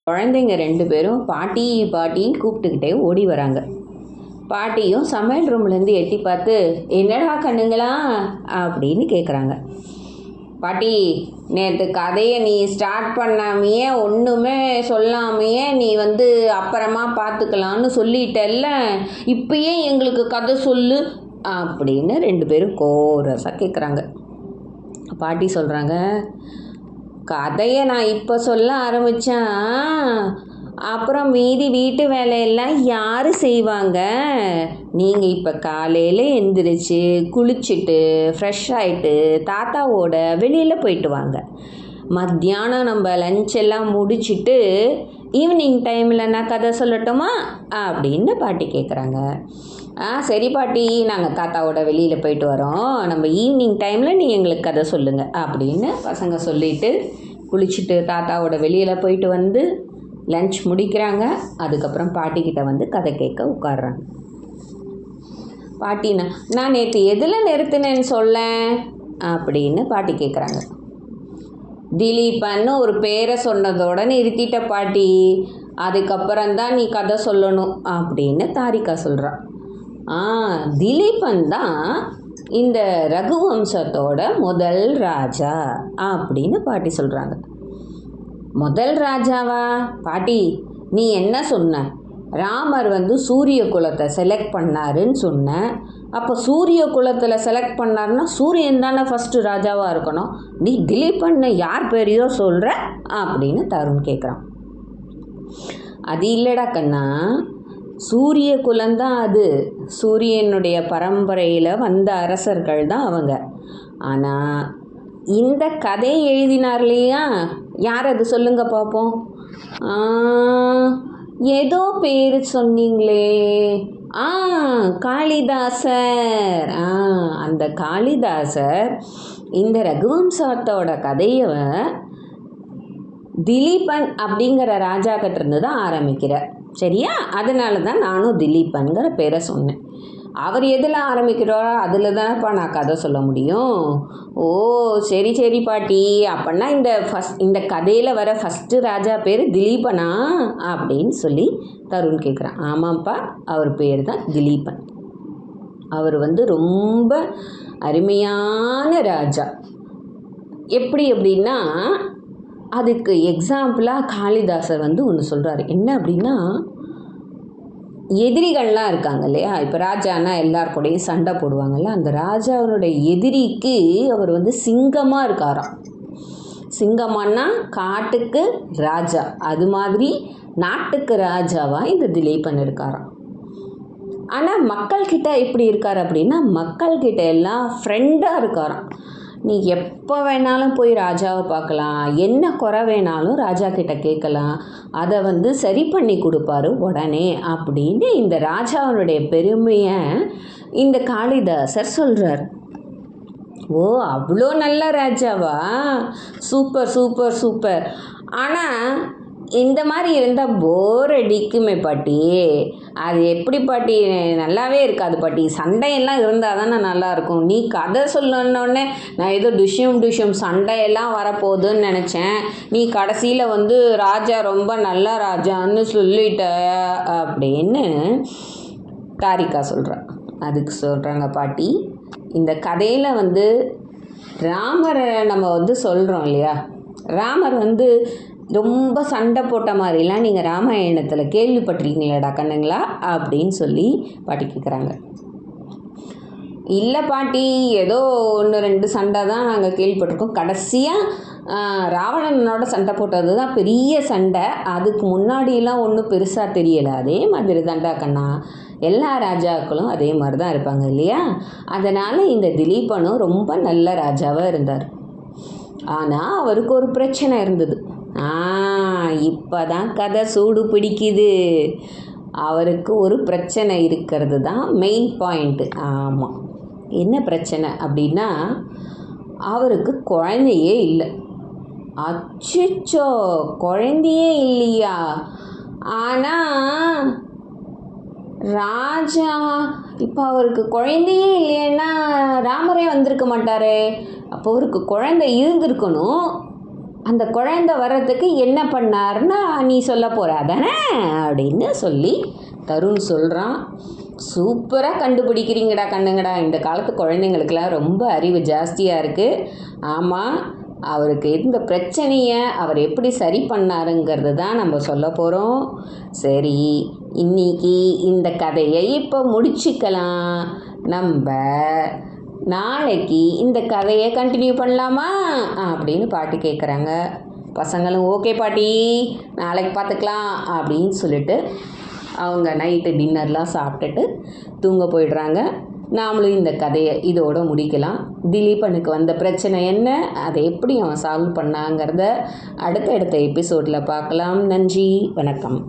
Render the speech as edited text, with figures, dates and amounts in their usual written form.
குழந்தைங்க 2 பேரும் பாட்டி பாட்டின்னு கூப்பிட்டுக்கிட்டே ஓடி வராங்க. பாட்டியும் சமையல் ரூம்லேருந்து எட்டி பார்த்து, என்னடா கண்ணுங்களா அப்படின்னு கேட்குறாங்க. பாட்டி, நேற்று கதையை நீ ஸ்டார்ட் பண்ணாமையே ஒன்றுமே சொல்லாமையே நீ அப்புறமா பார்த்துக்கலான்னு சொல்லிட்டல்ல, இப்பயே எங்களுக்கு கதை சொல்லு அப்படின்னு 2 பேரும் கோரஸாக கேட்குறாங்க. பாட்டி சொல்கிறாங்க, கதையை நான் இப்போ சொல்ல ஆரம்பித்தா அப்புறம் மீதி வீட்டு வேலையெல்லாம் யார் செய்வாங்க? நீங்கள் இப்போ காலையில் எந்திரிச்சு குளிச்சுட்டு ஃப்ரெஷ் ஆகிட்டு தாத்தாவோட வெளியில் போயிட்டு வாங்க. மத்தியானம் நம்ம லஞ்ச் எல்லாம் முடிச்சுட்டு ஈவினிங் டைமில் நான் கதை சொல்லட்டுமா அப்படின்னு பாட்டி கேட்குறாங்க. சரி பாட்டி, நாங்கள் தாத்தாவோட வெளியில் போயிட்டு வரோம், நம்ம ஈவினிங் டைமில் நீ எங்களுக்கு கதை சொல்லுங்கள் அப்படின்னு பசங்க சொல்லிவிட்டு குளிச்சுட்டு தாத்தாவோட வெளியில் போயிட்டு வந்து லஞ்ச் முடிக்கிறாங்க. அதுக்கப்புறம் பாட்டிக்கிட்ட கதை கேட்க உட்காடுறாங்க. பாட்டி, நான் நேற்று எதில் நிறுத்தினேன்னு சொல்ல அப்படின்னு பாட்டி கேட்குறாங்க. திலீபன்னு ஒரு பேரை சொன்னதோட நிறுத்திட்ட பாட்டி, அதுக்கப்புறம்தான் நீ கதை சொல்லணும் அப்படின்னு தாரிகா சொல்கிறான். திலீபன் தான் இந்த ரகுவம்சத்தோட முதல் ராஜா அப்படின்னு பாட்டி சொல்கிறாங்க. முதல் ராஜாவா? பாட்டி, நீ என்ன சொன்ன? ராமர் சூரிய குலத்தை செலக்ட் பண்ணாருன்னு சொன்ன. அப்போ சூரிய குலத்தில் செலக்ட் பண்ணாருன்னா சூரியன் தானே ஃபஸ்ட்டு ராஜாவாக இருக்கணும். நீ திலீபன்னு யார் பேரையோ சொல்கிற அப்படின்னு தருண் கேட்குறான். அது இல்லைடா கண்ணா, சூரிய குலந்தான் அது. சூரியனுடைய பரம்பரையில் வந்த அரசர்கள் தான் அவங்க. ஆனால் இந்த கதையை எழுதினார் இல்லையா, யார் அது சொல்லுங்க பார்ப்போம். ஏதோ பேர் சொன்னீங்களே, காளிதாசர். அந்த காளிதாசர் இந்த ரகுவம்சத்தோட கதையை திலீபன் அப்படிங்கிற ராஜா கிட்ட இருந்து தான் ஆரம்பிக்கிறார். சரியா? அதனால தான் நானும் திலீபன்கிற பேரை சொன்னேன். அவர் எதில் ஆரம்பிக்கிறாரோ அதில் தானேப்பா நான் கதை சொல்ல முடியும். ஓ சரி சரி பாட்டி, அப்படின்னா இந்த கதையில் வர ஃபஸ்ட்டு ராஜா பேர் திலீபனா அப்படின்னு சொல்லி தருண் கேட்குறான். ஆமாம்ப்பா, அவர் பேர் தான் திலீபன். அவர் ரொம்ப அருமையான ராஜா. எப்படி அப்படின்னா, அதுக்கு எக்ஸாம்பிளாக காளிதாசர் ஒன்று சொல்கிறார். என்ன அப்படின்னா, எதிரிகள்லாம் இருக்காங்க இல்லையா, இப்போ ராஜானா எல்லாருக்கூடையும் சண்டை போடுவாங்கள்ல, அந்த ராஜாவுடைய எதிரிக்கு அவர் சிங்கமாக இருக்காராம். சிங்கமானா காட்டுக்கு ராஜா, அது மாதிரி நாட்டுக்கு ராஜாவாக இந்த திலீபன் இருக்காராம். ஆனால் மக்கள்கிட்ட எப்படி இருக்கார் அப்படின்னா, மக்கள்கிட்ட எல்லாம் ஃப்ரெண்டாக இருக்காராம். நீ எப்போ வேணாலும் போய் ராஜாவை பார்க்கலாம், என்ன குறை வேணாலும் ராஜா கிட்ட கேட்கலாம், அதை சரி பண்ணி கொடுப்பாரு உடனே அப்படின்னு இந்த ராஜாவுடைய பெருமையை இந்த காளிதாசர் சொல்கிறார். ஓ, அவ்வளோ நல்ல ராஜாவா? Super super super. ஆனால் இந்த மாதிரி இருந்தால் போர் அடிக்குமே பாட்டி. அது எப்படி பாட்டி? நல்லாவே இருக்காது பாட்டி. சண்டையெல்லாம் இருந்தால் தானே நல்லாயிருக்கும். நீ கதை சொல்லணுன்னே நான் ஏதோ டுஷ்யம் சண்டையெல்லாம் வரப்போகுதுன்னு நினச்சேன். நீ கடைசியில் ராஜா ரொம்ப நல்ல ராஜான்னு சொல்லிட்ட அப்படின்னு தாரிகா சொல்கிறா. அதுக்கு சொல்கிறாங்க பாட்டி, இந்த கதையில் ராமரை நம்ம சொல்கிறோம் இல்லையா, ராமர் ரொம்ப சண்டை போட்ட மாதிரிலாம் நீங்கள் ராமாயணத்தில் கேள்விப்பட்டிருக்கீங்களாடா கண்ணுங்களா அப்படின்னு சொல்லி பாட்டி கேட்குறாங்க. இல்லை பாட்டி, ஏதோ 1-2 சண்டை தான் நாங்கள் கேள்விப்பட்டிருக்கோம். கடைசியாக ராவணனோட சண்டை போட்டது தான் பெரிய சண்டை. அதுக்கு முன்னாடியெல்லாம் ஒன்றும் பெருசாக தெரியலை. அதே மாதிரி தான்டா கண்ணா, எல்லா ராஜாக்களும் அதே மாதிரி தான் இருப்பாங்க இல்லையா. அதனால் இந்த திலீபனும் ரொம்ப நல்ல ராஜாவாக இருந்தார். ஆனால் அவருக்கு ஒரு பிரச்சனை இருந்தது. இப்போ தான் கதை சூடு பிடிக்குது. அவருக்கு ஒரு பிரச்சனை இருக்கிறது தான் மெயின் பாயிண்ட்டு. ஆமாம், என்ன பிரச்சனை அப்படின்னா, அவருக்கு குழந்தையே இல்லை. அச்சோ, குழந்தையே இல்லையா? ஆனால் ராஜா இப்போ அவருக்கு குழந்தையே இல்லைன்னா ராமரே வந்திருக்க மாட்டாரே. அப்போ அவருக்கு குழந்தை இருந்திருக்கணும். அந்த குழந்தை வர்றதுக்கு என்ன பண்ணாருன்னா நீ சொல்ல போகிற அதானே அப்படின்னு சொல்லி தருண் சொல்கிறான். சூப்பராக கண்டுபிடிக்கிறீங்கடா கண்ணுங்கடா, இந்த காலத்து குழந்தைங்களுக்கெல்லாம் ரொம்ப அறிவு ஜாஸ்தியாக இருக்குது. ஆமாம், அவருக்கு இருந்த பிரச்சனையை அவர் எப்படி சரி பண்ணாருங்கிறது தான் நம்ம சொல்ல போகிறோம். சரி, இன்னைக்கு இந்த கதையை இப்போ முடிச்சுக்கலாம். நம்ம நாளைக்கு இந்த கதையை கண்டினியூ பண்ணலாமா அப்படின்னு பாட்டி கேட்குறாங்க. பசங்களும் ஓகே பாட்டி, நாளைக்கு பார்த்துக்கலாம் அப்படின்னு சொல்லிட்டு அவங்க நைட்டு டின்னர்லாம் சாப்பிட்டுட்டு தூங்க போயிடுறாங்க. நாமளும் இந்த கதையை இதோடு முடிக்கலாம். திலீபனுக்கு வந்த பிரச்சனை என்ன, அதை எப்படி அவன் சால்வ் பண்ணாங்கிறத அடுத்தடுத்த எபிசோடில் பார்க்கலாம். நன்றி, வணக்கம்.